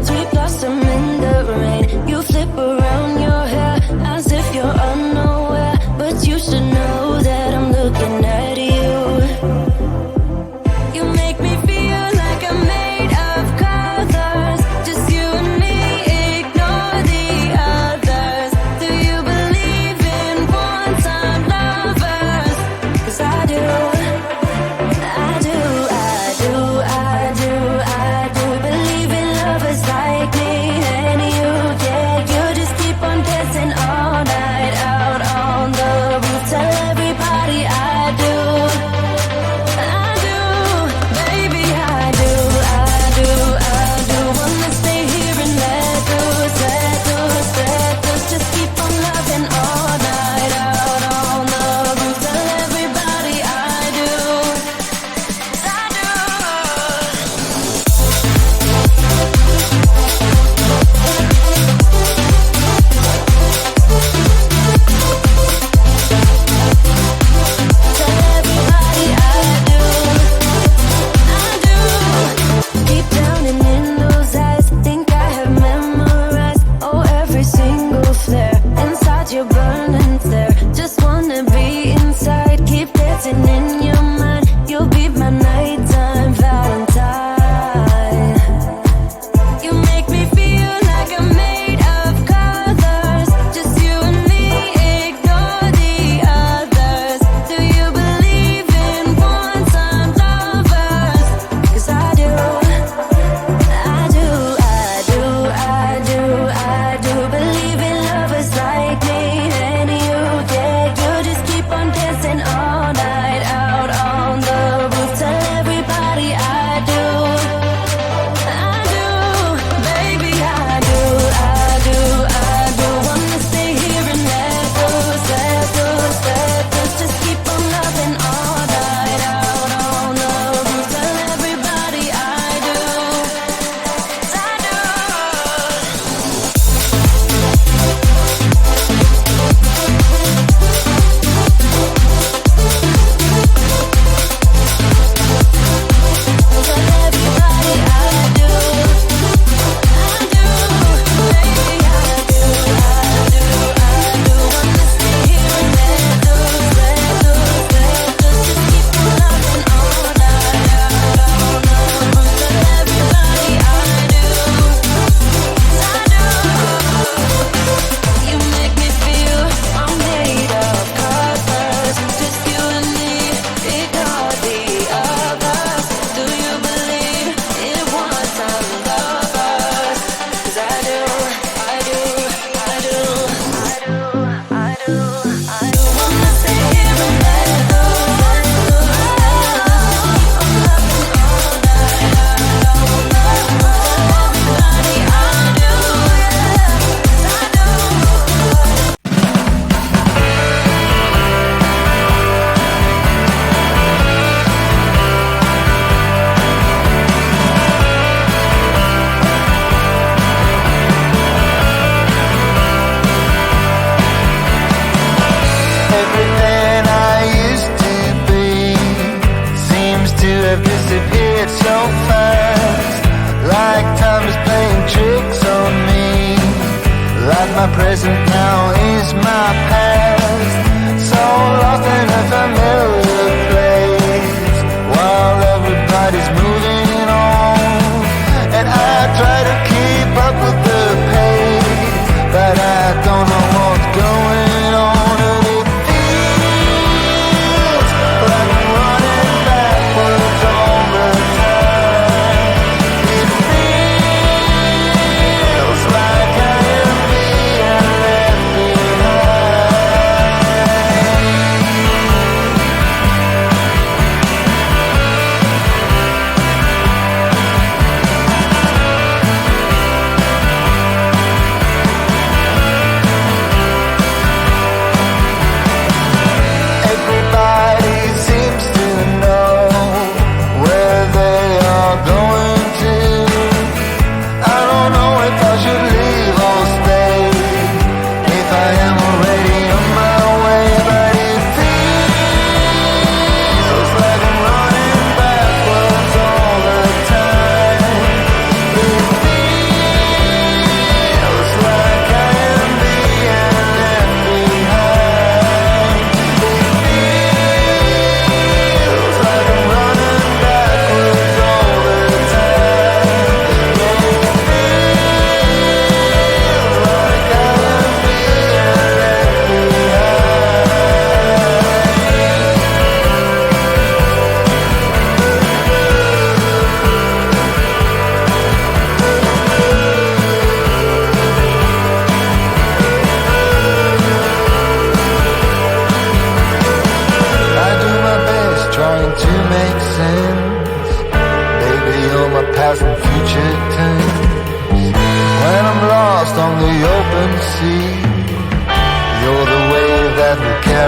sweet blossom in the rain. You flip around your hair as if you're unaware, but you should know that I'm looking at you. You make me feel like I'm made of colors, just you and me, ignore the others. Do you believe in one-time lovers? 'Cause I do. I do believe in lovers like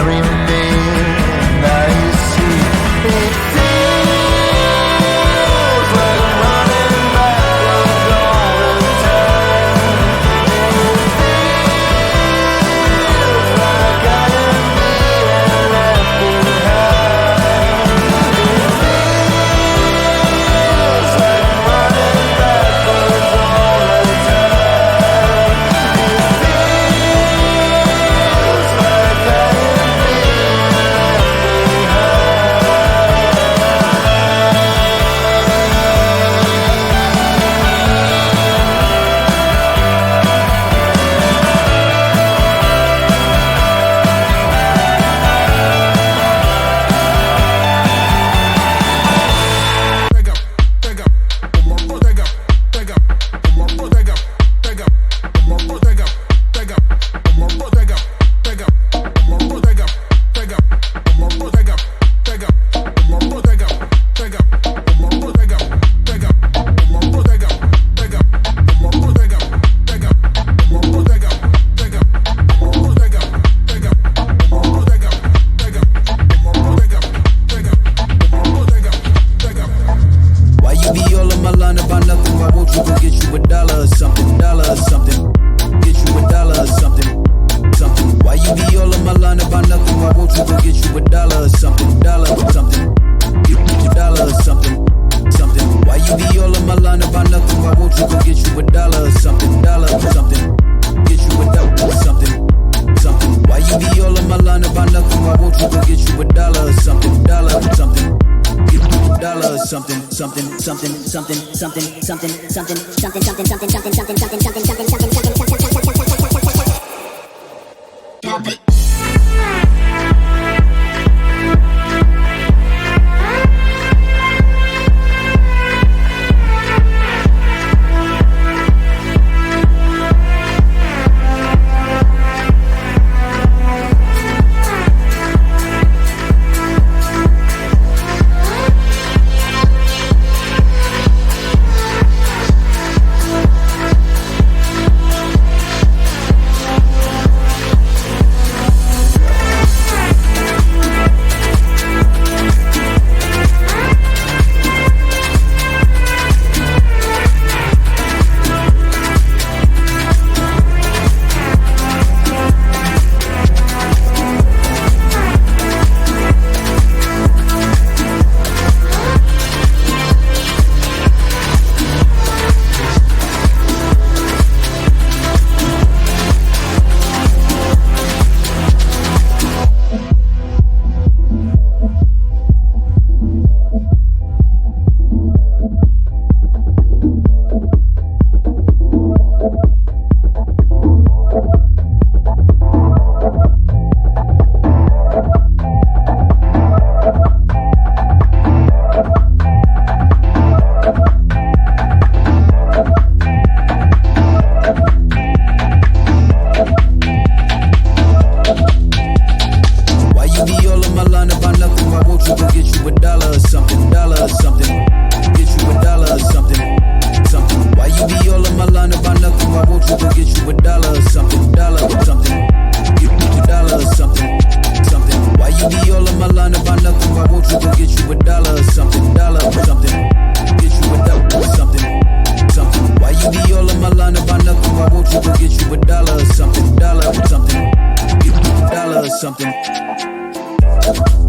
carry me. Now you see, it feels like I'm running backwards all the time. It feels like I am being left behind. It feels like I'm running backwards all the time. It feels like I am being Why you be all on my line about nothing? Why won't you go get you $1 or something? Dollar or something. Get you $1 or something. Something. Why you be all on my line about nothing? Why won't you go get you $1 or something? Dollar or something. Get you $1 or something. Something. Why you be all on my line about nothing? Why won't you go get you $1 or something? Dollar or something. Get you $1 or something. Something. Why you be all on my line about nothing? Why won't you go get you $1 or something? Dollar or something. Get you $1 or something. Something. Something. Something. Something. Something. Something. Something. Something. Something. Something. Something. Something. Something. Something. Something. Something. something.